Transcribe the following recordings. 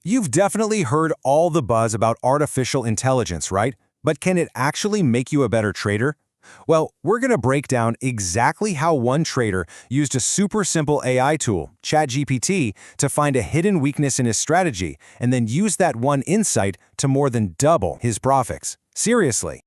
You've definitely heard all the buzz about artificial intelligence, right? But can it actually make you a better trader? Well, we're going to break down exactly how one trader used a super simple AI tool, ChatGPT, to find a hidden weakness in his strategy and then use that one insight to more than double his profits. Seriously.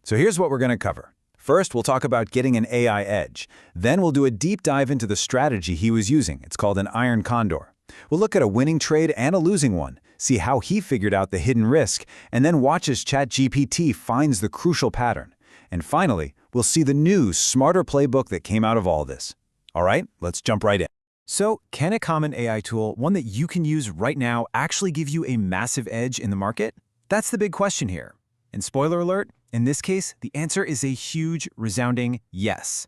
So here's what we're going to cover. First, we'll talk about getting an AI edge. Then we'll do a deep dive into the strategy he was using. It's called an Iron Condor. We'll look at a winning trade and a losing one, see how he figured out the hidden risk, and then watch as ChatGPT finds the crucial pattern. And finally, we'll see the new, smarter playbook that came out of all this. All right, let's jump right in. So, can a common AI tool, one that you can use right now, actually give you a massive edge in the market? That's the big question here. And spoiler alert, in this case, the answer is a huge, resounding yes.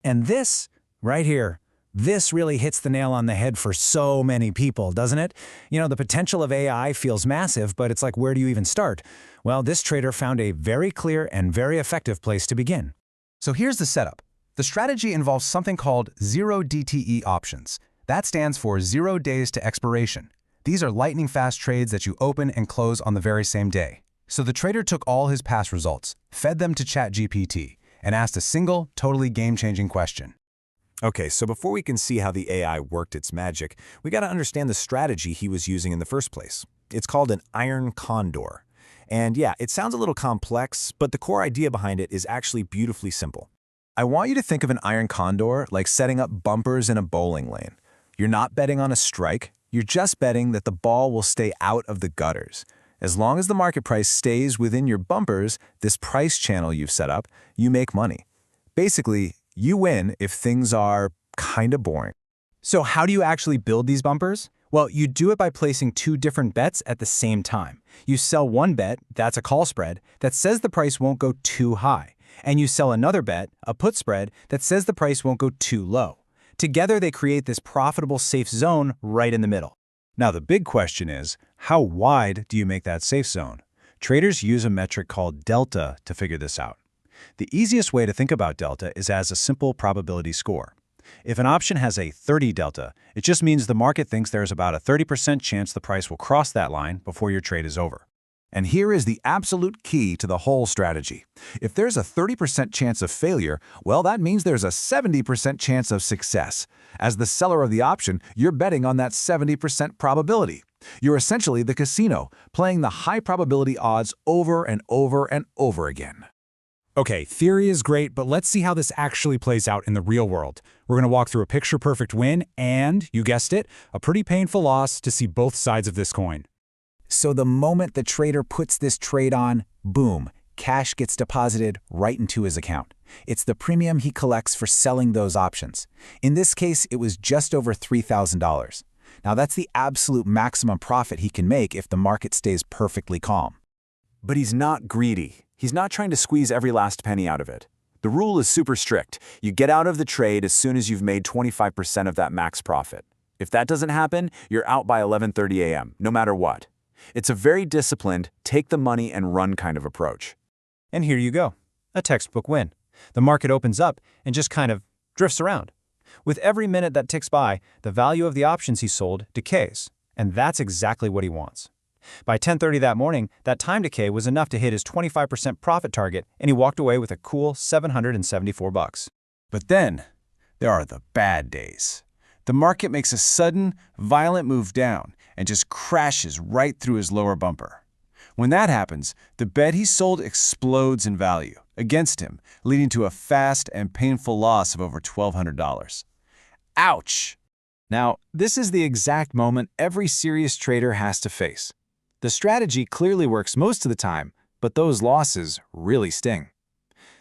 And this, right here, this really hits the nail on the head for so many people, doesn't it? You know, the potential of AI feels massive, but it's like, where do you even start? Well, this trader found a very clear and very effective place to begin. So here's the setup. The strategy involves something called 0 DTE options. That stands for 0 days to expiration. These are lightning-fast trades that you open and close on the very same day. So the trader took all his past results, fed them to ChatGPT, and asked a single, totally game-changing question. Okay, so before we can see how the AI worked its magic, we got to understand the strategy he was using in the first place. It's called an Iron Condor. And yeah, it sounds a little complex, but the core idea behind it is actually beautifully simple. I want you to think of an Iron Condor like setting up bumpers in a bowling lane. You're not betting on a strike, you're just betting that the ball will stay out of the gutters. As long as the market price stays within your bumpers, this price channel you've set up, you make money. Basically, you win if things are kinda boring. So how do you actually build these bumpers? Well, you do it by placing two different bets at the same time. You sell one bet, that's a call spread, that says the price won't go too high. And you sell another bet, a put spread, that says the price won't go too low. Together, they create this profitable safe zone right in the middle. Now, the big question is, how wide do you make that safe zone? Traders use a metric called delta to figure this out. The easiest way to think about delta is as a simple probability score. If an option has a 30 delta, it just means the market thinks there's about a 30% chance the price will cross that line before your trade is over. And here is the absolute key to the whole strategy. If there's a 30% chance of failure, well, that means there's a 70% chance of success. As the seller of the option, you're betting on that 70% probability. You're essentially the casino, playing the high probability odds over and over and over again. Okay, theory is great, but let's see how this actually plays out in the real world. We're going to walk through a picture-perfect win and, you guessed it, a pretty painful loss to see both sides of this coin. So the moment the trader puts this trade on, boom, cash gets deposited right into his account. It's the premium he collects for selling those options. In this case, it was just over $3,000. Now that's the absolute maximum profit he can make if the market stays perfectly calm. But he's not greedy. He's not trying to squeeze every last penny out of it. The rule is super strict. You get out of the trade as soon as you've made 25% of that max profit. If that doesn't happen, you're out by 11:30 a.m., no matter what. It's a very disciplined, take the money and run kind of approach. And here you go, a textbook win. The market opens up and just kind of drifts around. With every minute that ticks by, the value of the options he sold decays. And that's exactly what he wants. By 10:30 that morning, that time decay was enough to hit his 25% profit target, and he walked away with a cool $774. But then, there are the bad days. The market makes a sudden, violent move down and just crashes right through his lower bumper. When that happens, the bet he sold explodes in value against him, leading to a fast and painful loss of over $1,200. Ouch! Now, this is the exact moment every serious trader has to face. The strategy clearly works most of the time, but those losses really sting.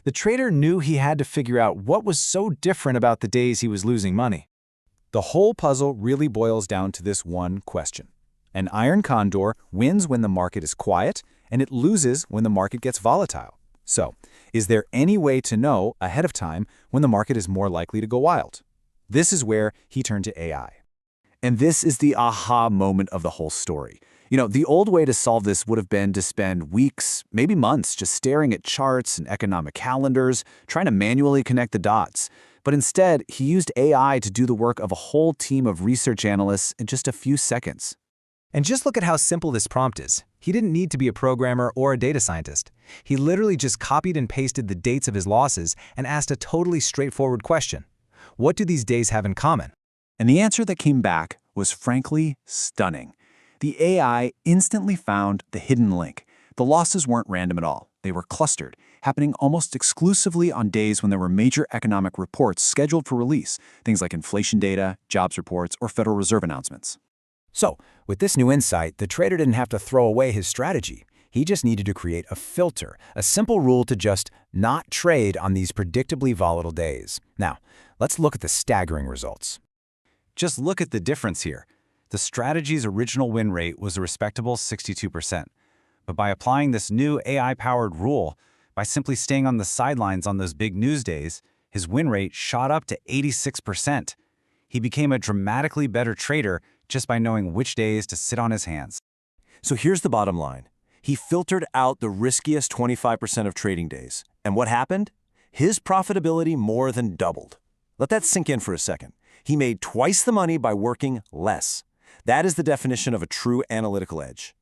The trader knew he had to figure out what was so different about the days he was losing money. The whole puzzle really boils down to this one question. An Iron Condor wins when the market is quiet, and it loses when the market gets volatile. So, is there any way to know ahead of time when the market is more likely to go wild? This is where he turned to AI. And this is the aha moment of the whole story. You know, the old way to solve this would have been to spend weeks, maybe months, just staring at charts and economic calendars, trying to manually connect the dots. But instead, he used AI to do the work of a whole team of research analysts in just a few seconds. And just look at how simple this prompt is. He didn't need to be a programmer or a data scientist. He literally just copied and pasted the dates of his losses and asked a totally straightforward question. What do these days have in common? And the answer that came back was frankly stunning. The AI instantly found the hidden link. The losses weren't random at all. They were clustered, happening almost exclusively on days when there were major economic reports scheduled for release, things like inflation data, jobs reports, or Federal Reserve announcements. So, with this new insight, the trader didn't have to throw away his strategy. He just needed to create a filter, a simple rule to just not trade on these predictably volatile days. Now, let's look at the staggering results. Just look at the difference here. The strategy's original win rate was a respectable 62%. But by applying this new AI-powered rule, by simply staying on the sidelines on those big news days, his win rate shot up to 86%. He became a dramatically better trader just by knowing which days to sit on his hands. So here's the bottom line. He filtered out the riskiest 25% of trading days. And what happened? His profitability more than doubled. Let that sink in for a second. He made twice the money by working less. That is the definition of a true analytical edge.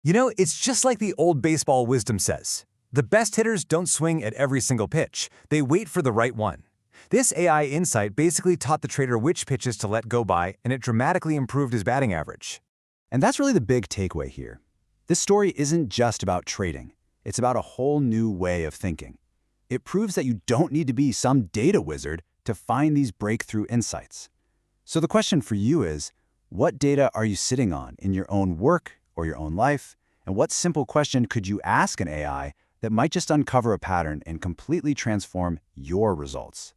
You know, it's just like the old baseball wisdom says. The best hitters don't swing at every single pitch. They wait for the right one. This AI insight basically taught the trader which pitches to let go by, and it dramatically improved his batting average. And that's really the big takeaway here. This story isn't just about trading. It's about a whole new way of thinking. It proves that you don't need to be some data wizard to find these breakthrough insights. So the question for you is, what data are you sitting on in your own work or your own life? And what simple question could you ask an AI that might just uncover a pattern and completely transform your results?